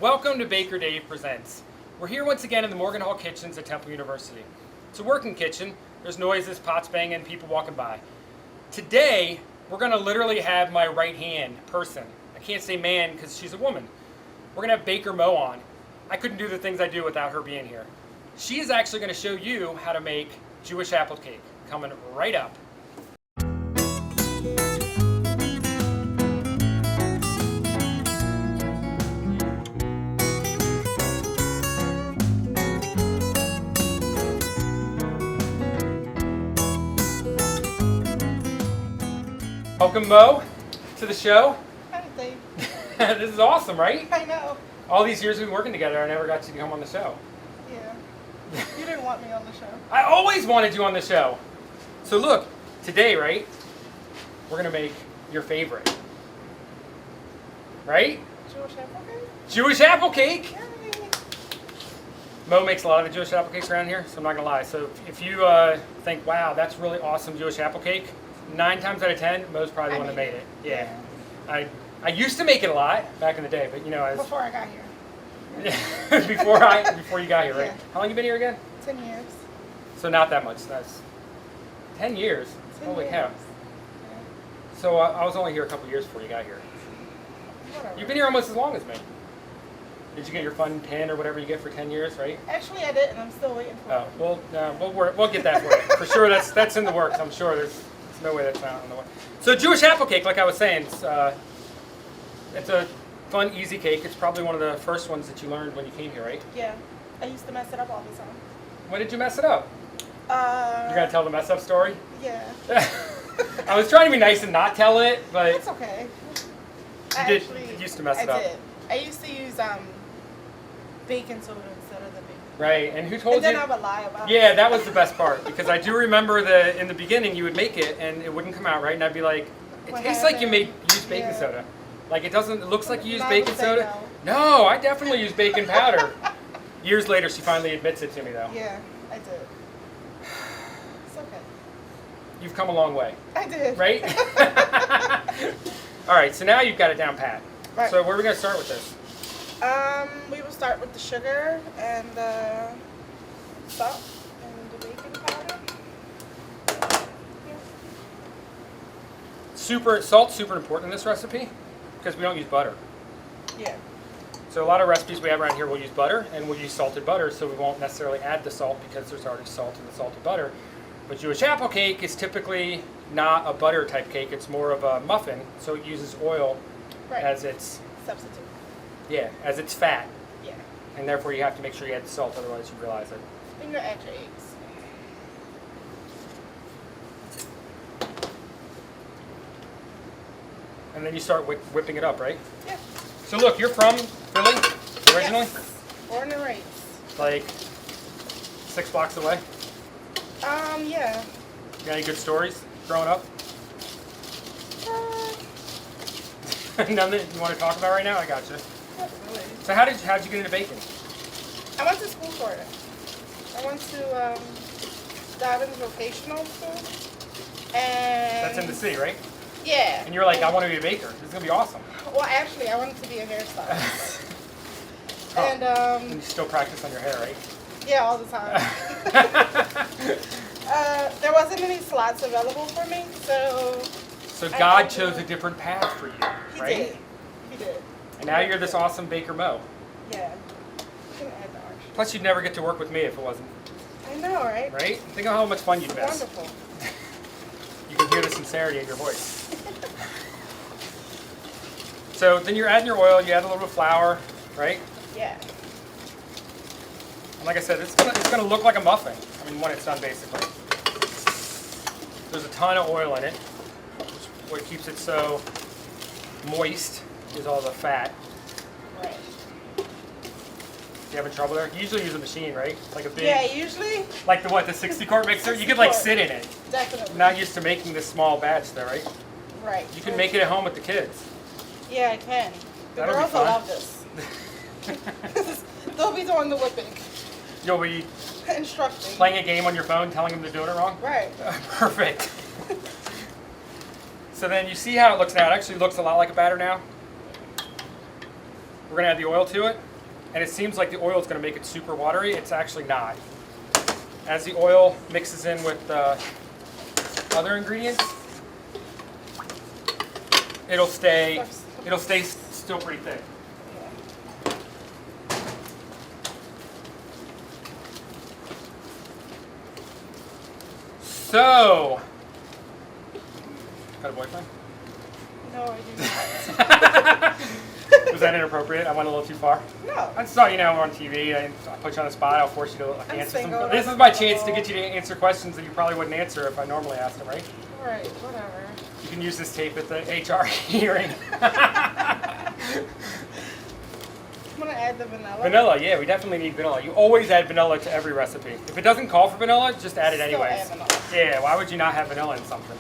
Welcome to Baker Dave Presents. We're here once again in the Morgan Hall Kitchens at Temple University. It's a working kitchen. There's noises, pots banging, people walking by. Today, we're going to literally have my right-hand person. I can't say man because she's a woman. We're going to have Baker Mo on. I couldn't do the things I do without her being here. She is actually going to show you how to make Jewish apple cake. Coming right up. Welcome, Mo, to the show. Hi, Dave. This is awesome, right? I know. All these years we've been working together, I never got you to come on the show. Yeah. You didn't want me on the show. I always wanted you on the show. So look, today, right, we're going to make your favorite. Right? Jewish apple cake? Jewish apple cake. Yay. Mo makes a lot of the Jewish apple cakes around here, so I'm not going to lie. So if you think, wow, that's really awesome Jewish apple cake, 9 times out of 10, Mo's probably the one that made it. Yeah. I used to make it a lot back in the day, but you know, Before I got here. before you got here, right? Yeah. How long you been here again? 10 years. So not that much. That's 10 years. 10 Holy years. cow. Yeah. So I was only here a couple years before you got here. Whatever. You've been here almost as long as me. Did you get your fun pin or whatever you get for 10 years, right? Actually, I didn't. I'm still waiting for Oh, it. we'll get that for you. For sure, that's in the works. I'm sure there's no way that's not in the works. So Jewish apple cake, like I was saying, it's a fun, easy cake. It's probably one of the first ones that you learned when you came here, right? Yeah. I used to mess it up all the time. When did you mess it up? You're gonna tell the mess up story? Yeah. I was trying to be nice and not tell it, but It's okay. you used to mess it up. I did. I used to use baking soda instead of the baking. Right, and who told And then you? I would lie about it. Yeah, that was the best part because I do remember that in the beginning you would make it and it wouldn't come out right, and I'd be like, "It What tastes like you happened?" used baking Yeah. soda. Like it doesn't. It looks like you used Mom baking would say soda." No, I definitely used baking powder. Years later, she finally admits it to me though. Yeah, I did. It's okay. You've come a long way, I did. right? All right, so now you've got it down pat. Right. So where are we gonna start with this? We will start with the sugar and the salt and the baking powder. Salt's super important in this recipe because we don't use butter. Yeah. So a lot of recipes we have around here will use butter and we'll use salted butter, so we won't necessarily add the salt because there's already salt in the salted butter. But Jewish apple cake is typically not a butter type cake, it's more of a muffin, so it uses oil Right. as its Substitute. fat. Yeah. And therefore you have to make sure you add the salt, otherwise you realize it. Then you add your eggs. And then you start whipping it up, right? Yeah. So look, you're from Philly originally? Yes. Born and raised. Like 6 blocks away? Yeah. You got any good stories growing up? None that you want to talk about right now? I got you. Not really. So how'd you get into baking? I went to school for it. I went to Dobbins Vocational School. And That's in the city, right? Yeah. And you're like, I want to be a baker. This is gonna be awesome. Well, actually, I wanted to be a hairstylist. Oh. And And you still practice on your hair, right? yeah, all the time. There wasn't any slots available for me, so So I God had to- chose a different path for you, he right? did. He did. And now you're this awesome Baker Mo. Yeah. You can add the orange. Plus, you'd never get to work with me if it wasn't, I know, right? right? Think of how much fun you'd miss. Wonderful. You can hear the sincerity in your voice. So then you're adding your oil, you add a little bit of flour, right? Yeah. And like I said, it's gonna look like a muffin. I mean, when it's done, basically. There's a ton of oil in it. What keeps it so moist is all the fat. Right. You having trouble there? You usually use a machine, right? Like a big, Yeah, usually, like the 60 quart mixer. You 60 could like quart. sit in it. definitely. You're not used to making this small batch, though, right? Right. You can make it at home with the kids. Yeah, I can. The That'll be girls will fun. love this. They'll be doing the whipping, You'll be instructing. playing a game on your phone, telling them they're doing it wrong. Right. Perfect. So then you see how it looks now. It actually looks a lot like a batter now. We're gonna add the oil to it. and it seems like the oil is going to make it super watery. It's actually not. As the oil mixes in with the other ingredients, it'll stay still pretty thick. So, got a boyfriend? No, I do not. Was that inappropriate? I went a little too far. No. I just thought, we're on TV. I put you on the spot. I'll force you to answer some. single. This is my chance to get you to answer questions that you probably wouldn't answer if I normally asked them, right? Right, whatever. You can use this tape at the HR hearing. I'm gonna add the vanilla. Vanilla, yeah, we definitely need vanilla. You always add vanilla to every recipe. If it doesn't call for vanilla, just add it Still anyways. add vanilla. Yeah, why would you not have vanilla in something?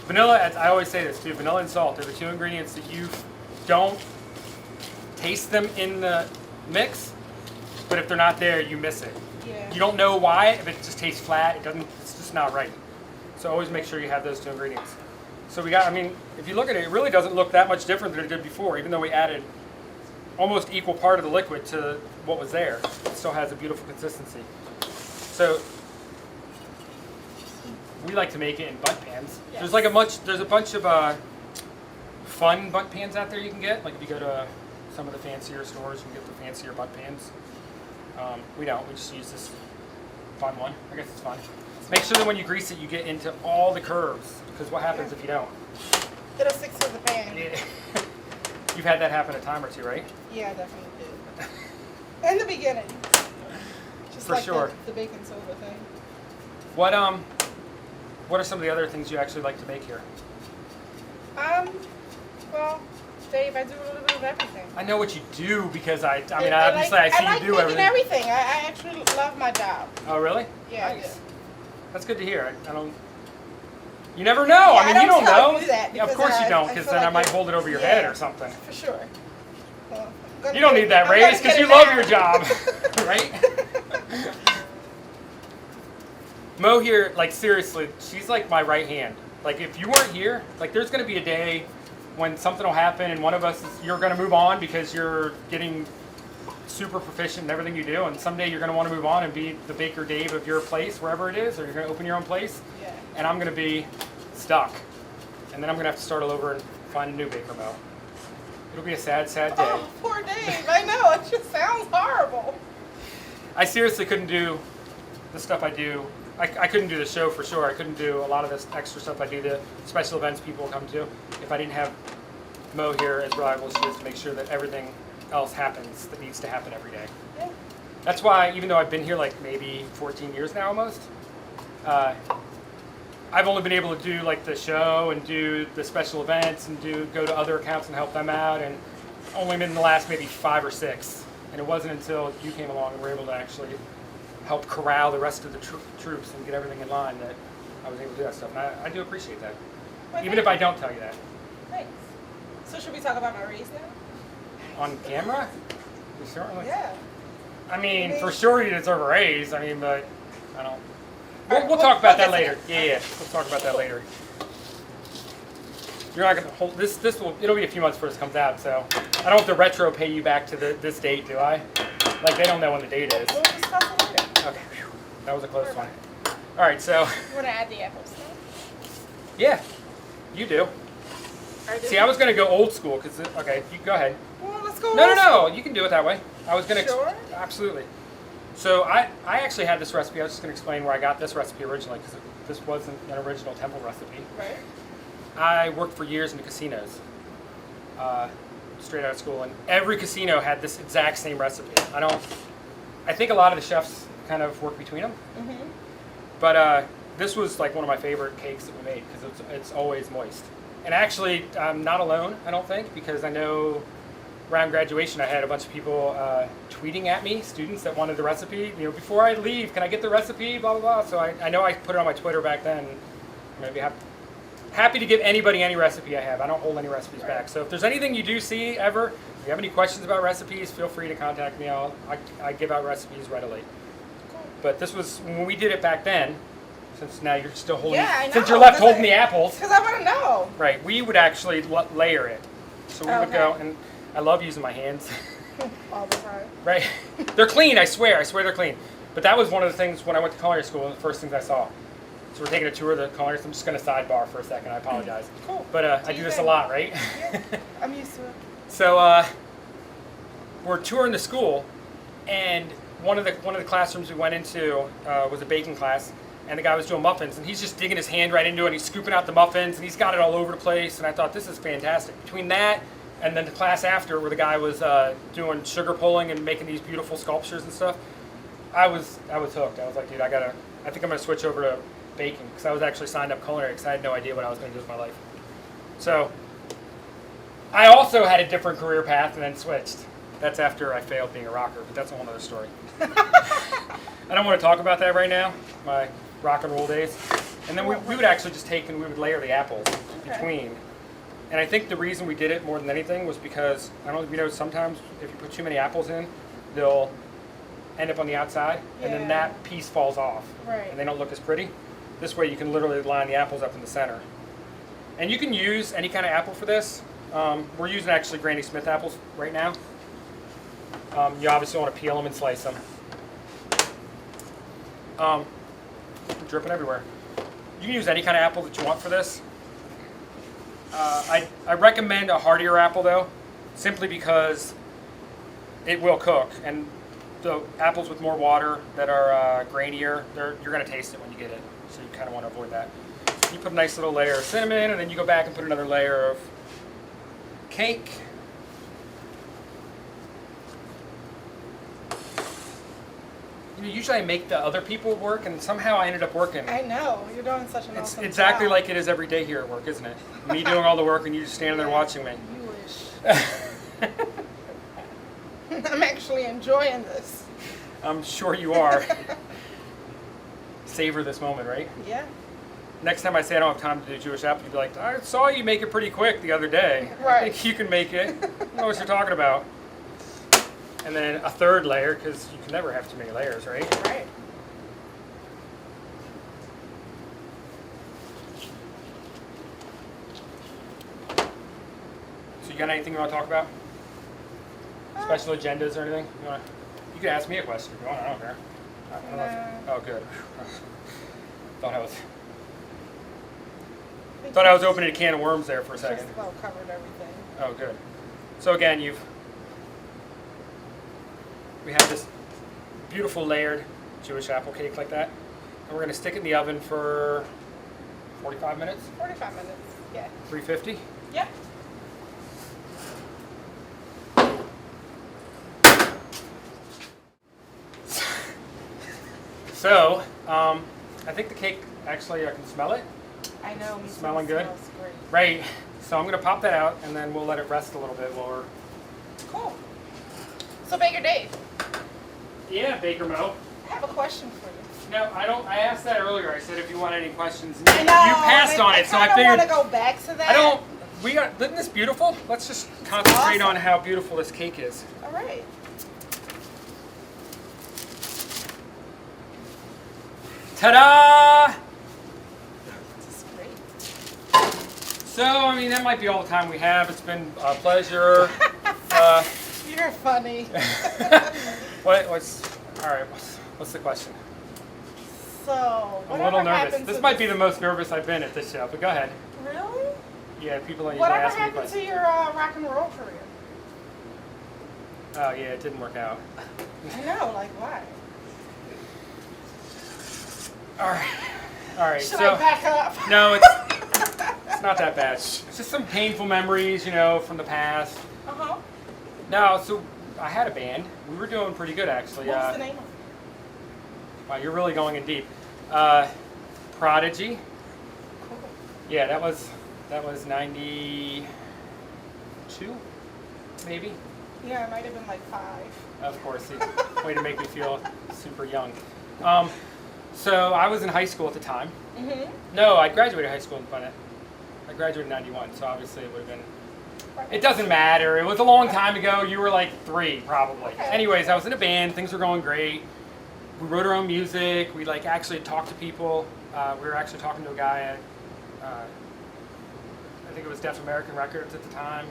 Vanilla, I always say this too, vanilla and salt are the two ingredients that you don't taste them in the mix, but if they're not there, you miss it. Yeah. You don't know why, if it just tastes flat, it's just not right. So always make sure you have those two ingredients. So we got, if you look at it, it really doesn't look that much different than it did before, even though we added almost equal part of the liquid to what was there. It still has a beautiful consistency. So we like to make it in bundt pans. Yes. There's a bunch of fun bundt pans out there you can get. Like if you go to some of the fancier stores, you can get the fancier bundt pans. We don't. We just use this fun one. I guess it's fun. Make sure that when you grease it, you get into all the curves. Because what happens if you don't? It'll stick to the pan. You've had that happen a time or two, right? Yeah, I definitely did. In the beginning. Just For like sure. the baking soda thing. What are some of the other things you actually like to make here? Well, Dave, I do a little bit of everything. I know what you do because I see I you like do making everything. I actually love my job. Oh, really? Yeah, Nice. I do. That's good to hear. I don't. You never know. Yeah, I mean, I you don't don't tell know. you that Yeah, of because course you don't, I because feel then I like might it- hold it over your yeah. head or something. For sure. Well, I'm gonna You don't get need it- that I'm raise gonna because get you it love now. your job, right? Mo here, like seriously, she's like my right hand. Like if you weren't here, like there's gonna be a day when something will happen and one of us you're gonna move on because you're getting super proficient in everything you do, and someday you're gonna want to move on and be the Baker Dave of your place, wherever it is, or you're gonna open your own place, Yeah. and I'm gonna be stuck, and then I'm gonna have to start all over and find a new Baker Mo. It'll be a sad, sad day. Oh, poor Dave. I know. It just sounds horrible. I seriously couldn't do the stuff I do. I couldn't do the show for sure. I couldn't do a lot of this extra stuff I do, the special events people come to, if I didn't have Mo here as reliable as she is to make sure that everything else happens that needs to happen every day. Yeah. That's why, even though I've been here like maybe 14 years now almost, I've only been able to do like the show and do the special events and go to other accounts and help them out, and only been in the last maybe 5 or 6. And it wasn't until you came along and were able to actually help corral the rest of the troops and get everything in line that I was able to do that stuff. And I do appreciate that, Well, even if I don't tell you that Thanks. So should we talk about my raise now? on camera. You certainly. Yeah. I mean, for sure you deserve a raise. I mean, but I don't. Alright, We'll we'll- talk about we'll that get later. to Yeah, we'll talk about that later. You're not gonna hold this. It'll be a few months before this comes out, so I don't have to retro pay you back to this date, do I? Like they don't know when the date is. We'll discuss it later. Okay, phew, that was a close one. All right, so You want to add the apples now? yeah, you do. See, I was gonna go old school because okay, you go ahead. Well, let's go. No, you can do it that way. I was gonna Sure? absolutely. So I actually had this recipe. I was just gonna explain where I got this recipe originally because this wasn't an original Temple recipe. Right. I worked for years in the casinos, straight out of school, and every casino had this exact same recipe. I think a lot of the chefs kind of work between them, Mm-hmm. but this was like one of my favorite cakes that we made because it's always moist. And actually, I'm not alone, I don't think, because I know around graduation I had a bunch of people tweeting at me, students that wanted the recipe. You know, before I leave, can I get the recipe? Blah blah blah. So I know I put it on my Twitter back then. I'm gonna be happy to give anybody any recipe I have. I don't hold any recipes back. So if there's anything you do see ever, if you have any questions about recipes, feel free to contact me. I give out recipes readily. Cool. But this was when we did it back then. Since now you're still holding, Yeah, I know. since you're left 'cause holding I- the apples, Because I want to know. right? We would actually layer it. So we would Okay. go, and I love using my hands. All the time. Right? They're clean, I swear they're clean. But that was one of the things when I went to culinary school, one of the first things I saw. So we're taking a tour of the culinary. I'm just going to sidebar for a second. I apologize. Cool. But I do this a lot, right? Yeah, I'm used to it. So we're touring the school, and one of the classrooms we went into was a baking class, and the guy was doing muffins, and he's just digging his hand right into it, and he's scooping out the muffins, and he's got it all over the place, and I thought, this is fantastic. Between that and then the class after, where the guy was doing sugar pulling and making these beautiful sculptures and stuff, I was hooked. I was like, dude, I think I'm gonna switch over to baking, because I was actually signed up culinary, because I had no idea what I was gonna do with my life. So I also had a different career path and then switched. That's after I failed being a rocker, but that's a whole other story. I don't want to talk about that right now, my rock and roll days. And then we would actually just take and we would layer the apples between. And I think the reason we did it more than anything was because, I don't know if you know, sometimes if you put too many apples in, they'll end up on the outside, and then that piece falls off. Right. And they don't look as pretty. This way you can literally line the apples up in the center. And you can use any kind of apple for this. We're using actually Granny Smith apples right now. You obviously want to peel them and slice them. Dripping everywhere. You can use any kind of apple that you want for this. I recommend a heartier apple though, simply because it will cook. And the apples with more water that are grainier, you're going to taste it when you get it. So you kind of want to avoid that. You put a nice little layer of cinnamon, and then you go back and put another layer of cake. You know, usually I make the other people work, and somehow I ended up working. I know. You're doing such an It's awesome exactly job. like it is every day here at work, isn't it? Me doing all the work and you just standing there watching me. You wish. I'm actually enjoying this. I'm sure you are. Savor this moment, right? Yeah. Next time I say I don't have time to do Jewish apple, you'd be like, I saw you make it pretty quick the other day. I Right. think you can make it. I don't know what you're talking about. And then a third layer, because you can never have too many layers, right? Right. So you got anything you want to talk about? Special agendas or anything? You can ask me a question if you want. I don't care. I don't know if- oh, good. Thought I was opening a can of worms there for a second. Just about covered everything. Oh, good. So again, we have this beautiful layered Jewish apple cake like that, and we're going to stick it in the oven for 45 minutes, 45 minutes. Yeah. 350. Yep. So, I think the cake, actually, I can smell it. I know. Me too. Smelling good? Smells great. Right. So I'm going to pop that out, and then we'll let it rest a little bit while we're... Cool. So Baker Dave, Yeah, Baker Mo. I have a question for you. No, I don't. I asked that earlier. I said if you want any questions. I know. You passed on it, so I kind of want to figured. go back to that. I don't. Isn't this beautiful? Let's just concentrate on awesome. how beautiful this cake is. All right. Ta-da! This is great. So, I mean, that might be all the time we have. It's been a pleasure. You're funny. What's the question? So, I'm a whatever little nervous. happened This to might be the most nervous I've been at this show, but go ahead. Really? Yeah, people don't usually Whatever ask me happened questions. to your rock and roll career? Oh, yeah, it didn't work out. I know, like why? All right. Should So I back up? no, it's not that bad. It's just some painful memories, from the past. Uh-huh. No, so I had a band. We were doing pretty good, actually. What was the name of it? Wow, you're really going in deep. Prodigy. Cool. Yeah, that was 92, maybe. Yeah, it might have been like 5. Of course, way to make me feel super young. So I was in high school at the time. Mm-hmm. No, I graduated high school in Planet. I graduated in 91, so obviously it would have been. It doesn't matter. It was a long time ago. You were like 3, probably. Okay. Anyways, I was in a band. Things were going great. We wrote our own music. We actually talked to people. We were actually talking to a guy at, I think it was Deaf American Records at the time.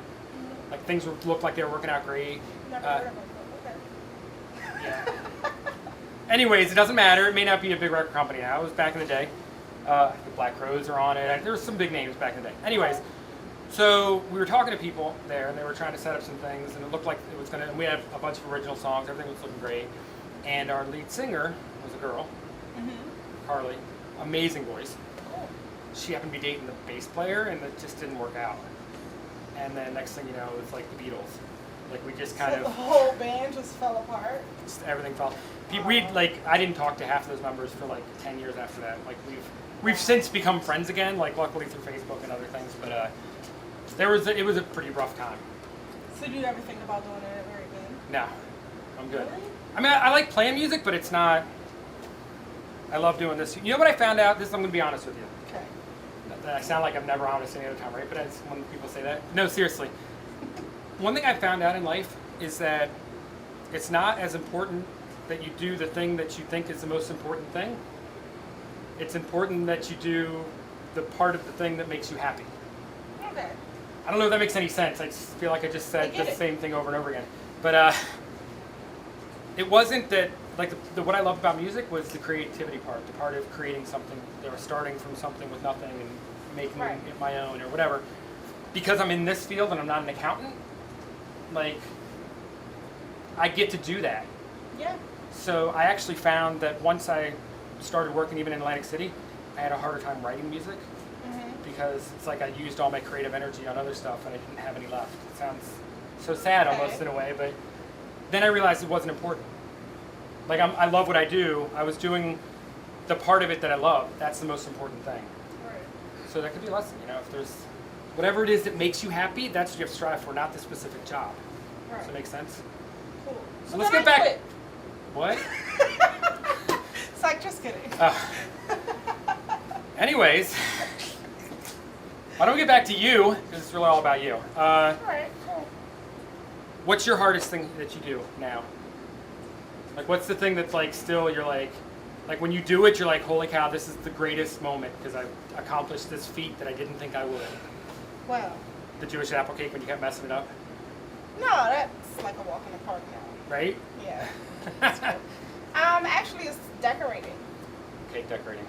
Like things looked like they were working out great. Never Uh, heard of them. Okay. Yeah. Anyways, it doesn't matter. It may not be a big record company now. It was back in the day. The Black Crowes are on it. There were some big names back in the day. Anyways, so we were talking to people there, and they were trying to set up some things, and it looked like it was going to, and we had a bunch of original songs. Everything was looking great. And our lead singer was a girl, Carly. Amazing voice. Cool. She happened to be dating the bass player, and it just didn't work out. And then next thing you know, it was like the Beatles. Like we just kind So the of, whole band just fell apart. just everything fell. We like I didn't talk to half of those members for like 10 years after that. Like we've since become friends again. Like luckily through Facebook and other things. But it was a pretty rough time. So you never think about doing it ever again? No, I'm good. Really? I mean, I like playing music, but it's not. I love doing this. You know what I found out? This I'm gonna be honest with you. Okay. I sound like I'm never honest any other time, right? But it's when people say that. No, seriously. One thing I found out in life is that it's not as important that you do the thing that you think is the most important thing. It's important that you do the part of the thing that makes you happy. Okay. I don't know if that makes any sense. I just feel like I just said I get the it. same thing over and over again. But it wasn't that, like, what I loved about music was the creativity part, the part of creating something. They were starting from something with nothing and making Right. it my own or whatever. Because I'm in this field and I'm not an accountant, like, I get to do that. Yeah. So I actually found that once I started working even in Atlantic City, I had a harder time writing music because it's like I used all my creative energy on other stuff and I didn't have any left. It sounds so sad almost Okay. in a way, but then I realized it wasn't important. Like I love what I do. I was doing the part of it that I love. That's the most important thing. Right. So that could be a lesson, if there's whatever it is that makes you happy, that's what you have to strive for, not the specific job. Right. Does that make sense? Cool. So let's then get I back. quit. What? It's like, just kidding. Anyways, why don't we get back to you? Because it's really all about you. Alright, cool. What's your hardest thing that you do now? Like, what's the thing that's like still you're like when you do it, you're like, holy cow, this is the greatest moment because I accomplished this feat that I didn't think I would. Well, The Jewish apple cake when you kept messing it up, no, that's like a walk in the park now. right? Yeah. Actually, it's decorating. Cake decorating.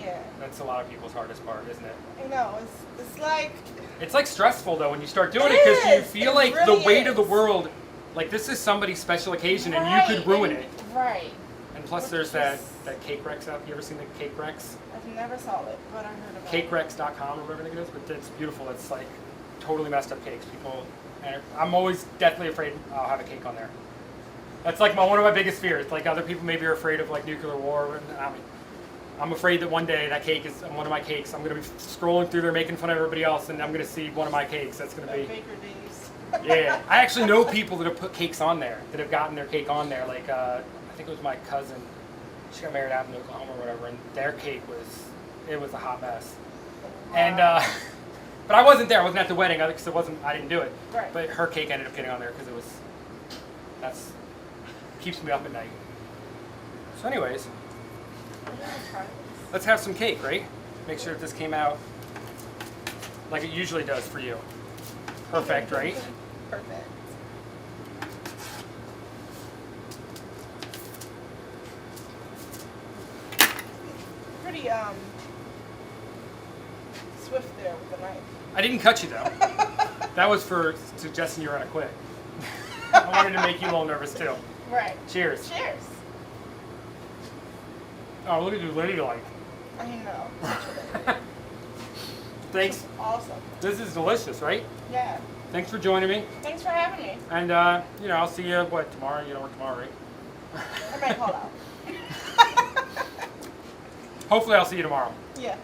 Yeah. That's a lot of people's hardest part, isn't it? You know, it's like, It's like stressful though when you start doing it It because you is. feel It like really the weight of the is. world. Like this is somebody's special occasion and right, you could ruin and- it. Right. And plus Which there's that is- Cake Rex app. You ever seen the Cake Rex? I've never saw it, but I heard about it. CakeRex.com or whatever it is, but it's beautiful. It's like totally messed up cakes. People, and I'm always deathly afraid I'll have a cake on there. That's like one of my biggest fears. Like other people maybe are afraid of like nuclear war. And I'm afraid that one day that cake is one of my cakes. I'm gonna be scrolling through there making fun of everybody else, and I'm gonna see one of my cakes. That's gonna Like be. Baker Days. Yeah, I actually know people that have put cakes on there, that have gotten their cake on there. Like I think it was my cousin. She got married out in Oklahoma or whatever, and their cake was a hot mess. And but I wasn't there. I wasn't at the wedding because I didn't do it. Right. But her cake ended up getting on there because that's keeps me up at night. So, anyways, I'm gonna try this. let's have some cake, right? Make sure that this came out like it usually does for you. Perfect, right? Perfect. Pretty swift there with the knife. I didn't cut you though. That was for suggesting you were gonna quit. I wanted to make you a little nervous too. Right. Cheers. Cheers. Oh, look at you, ladylike. I know. Thanks. Awesome. This is delicious, right? Yeah. Thanks for joining me. Thanks for having me. And I'll see you tomorrow. You don't work tomorrow, right? I might call out. Hopefully, I'll see you tomorrow. Yeah.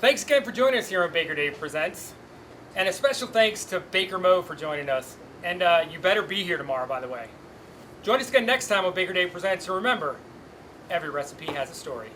Thanks again for joining us here on Baker Dave Presents. And a special thanks to Baker Mo for joining us. And you better be here tomorrow, by the way. Join us again next time on Baker Dave Presents. And remember, every recipe has a story.